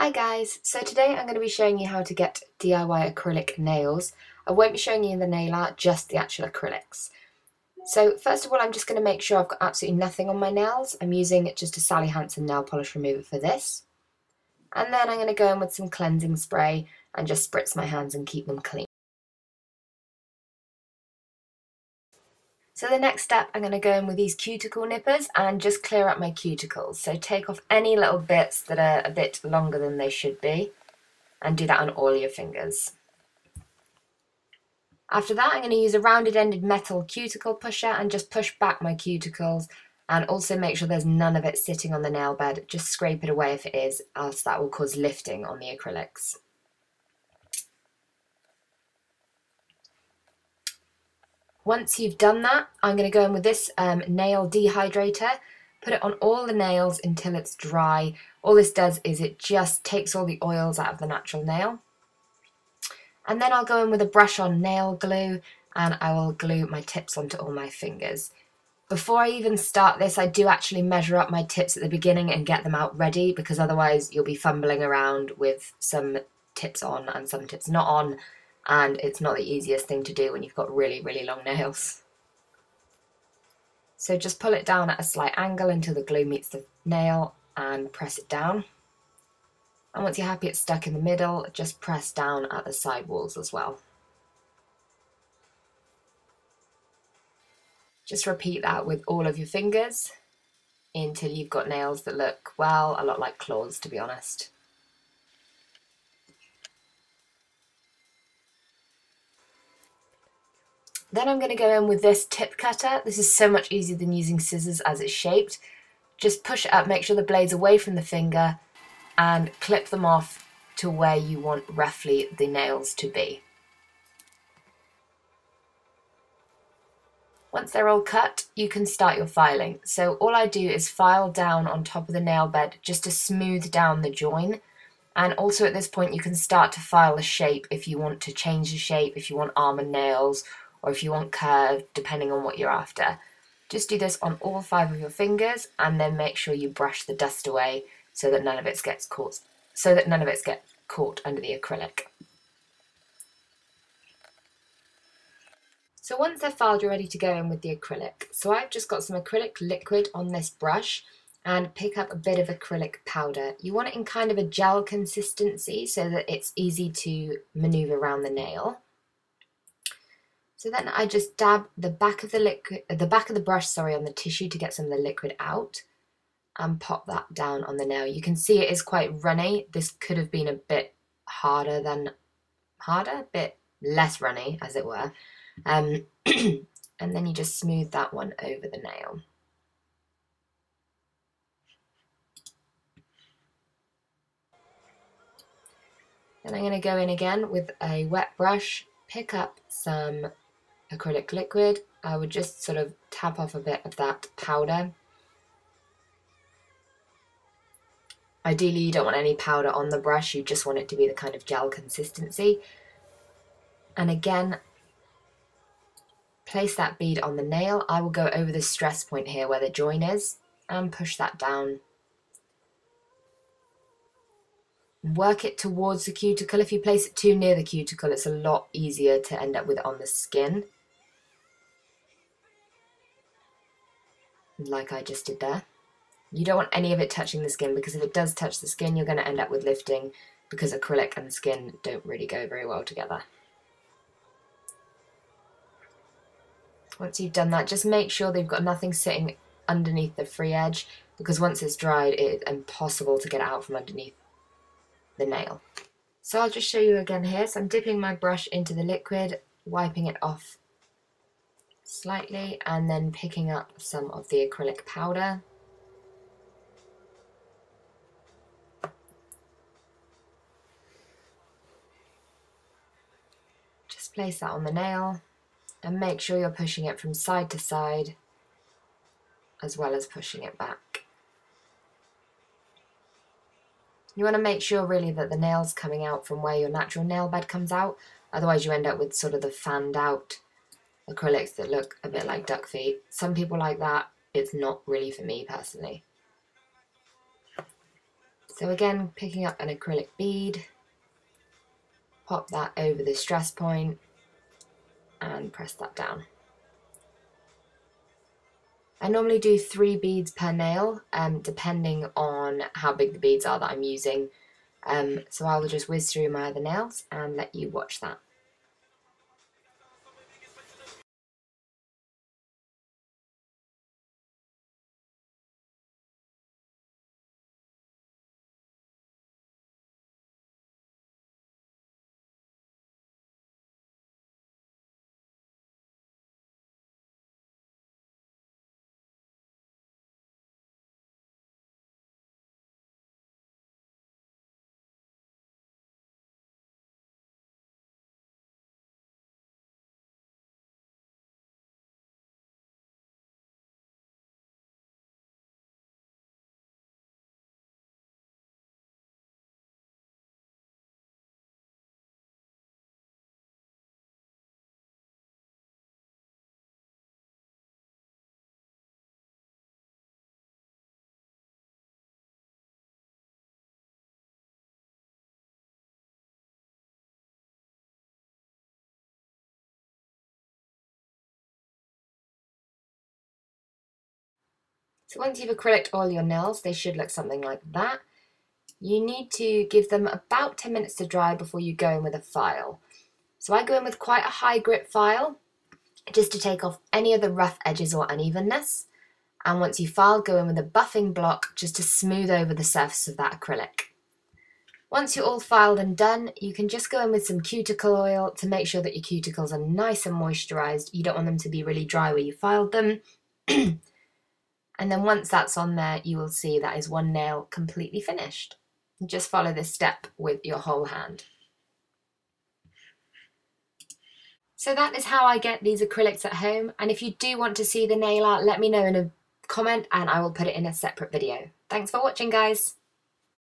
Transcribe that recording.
Hi guys, so today I'm going to be showing you how to get DIY acrylic nails. I won't be showing you the nail art, just the actual acrylics. So first of all, I'm just going to make sure I've got absolutely nothing on my nails. I'm using just a Sally Hansen nail polish remover for this. And then I'm going to go in with some cleansing spray and just spritz my hands and keep them clean. So the next step, I'm going to go in with these cuticle nippers and just clear up my cuticles. So take off any little bits that are a bit longer than they should be, and do that on all your fingers. After that, I'm going to use a rounded ended metal cuticle pusher and just push back my cuticles, and also make sure there's none of it sitting on the nail bed. Just scrape it away if it is, else that will cause lifting on the acrylics. Once you've done that, I'm going to go in with this nail dehydrator, put it on all the nails until it's dry. All this does is it just takes all the oils out of the natural nail. And then I'll go in with a brush on nail glue and I will glue my tips onto all my fingers. Before I even start this, I do actually measure up my tips at the beginning and get them out ready, because otherwise you'll be fumbling around with some tips on and some tips not on, and it's not the easiest thing to do when you've got really, really long nails. So just pull it down at a slight angle until the glue meets the nail and press it down. And once you're happy it's stuck in the middle, just press down at the side walls as well. Just repeat that with all of your fingers until you've got nails that look, well, a lot like claws, to be honest. Then I'm going to go in with this tip cutter. This is so much easier than using scissors as it's shaped. Just push it up, make sure the blade's away from the finger, and clip them off to where you want roughly the nails to be. Once they're all cut, you can start your filing. So all I do is file down on top of the nail bed just to smooth down the join. And also at this point you can start to file a shape if you want to change the shape, if you want almond nails, or if you want curved, depending on what you're after. Just do this on all 5 of your fingers and then make sure you brush the dust away so that none of it gets caught, under the acrylic. So once they're filed, you're ready to go in with the acrylic. So I've just got some acrylic liquid on this brush and pick up a bit of acrylic powder. You want it in kind of a gel consistency so that it's easy to maneuver around the nail. So then I just dab the back of the brush on the tissue to get some of the liquid out and pop that down on the nail. You can see it is quite runny. This could have been a bit a bit less runny, as it were. And then you just smooth that one over the nail. Then I'm going to go in again with a wet brush, pick up some acrylic liquid. I would just sort of tap off a bit of that powder. Ideally you don't want any powder on the brush, you just want it to be the kind of gel consistency. And again, place that bead on the nail. I will go over the stress point here where the join is and push that down. Work it towards the cuticle. If you place it too near the cuticle, it's a lot easier to end up with it on the skin, like I just did there. You don't want any of it touching the skin, because if it does touch the skin, you're going to end up with lifting, because acrylic and skin don't really go very well together. Once you've done that, just make sure they've got nothing sitting underneath the free edge, because once it's dried, it's impossible to get it out from underneath the nail. So I'll just show you again here. So I'm dipping my brush into the liquid, wiping it off slightly, and then picking up some of the acrylic powder. Just place that on the nail and make sure you're pushing it from side to side as well as pushing it back. You want to make sure really that the nail's coming out from where your natural nail bed comes out, otherwise you end up with sort of the fanned out acrylics that look a bit like duck feet. Some people like that, it's not really for me personally. So again, picking up an acrylic bead, pop that over the stress point and press that down. I normally do 3 beads per nail, depending on how big the beads are that I'm using. So I will just whiz through my other nails and let you watch that. So once you've acrylic all your nails, they should look something like that. You need to give them about 10 minutes to dry before you go in with a file. So I go in with quite a high grip file, just to take off any of the rough edges or unevenness. And once you file, go in with a buffing block just to smooth over the surface of that acrylic. Once you're all filed and done, you can just go in with some cuticle oil to make sure that your cuticles are nice and moisturised. You don't want them to be really dry where you filed them. And then once that's on there, you will see that is one nail completely finished. Just follow this step with your whole hand. So that is how I get these acrylics at home. And if you do want to see the nail art, let me know in a comment and I will put it in a separate video. Thanks for watching, guys.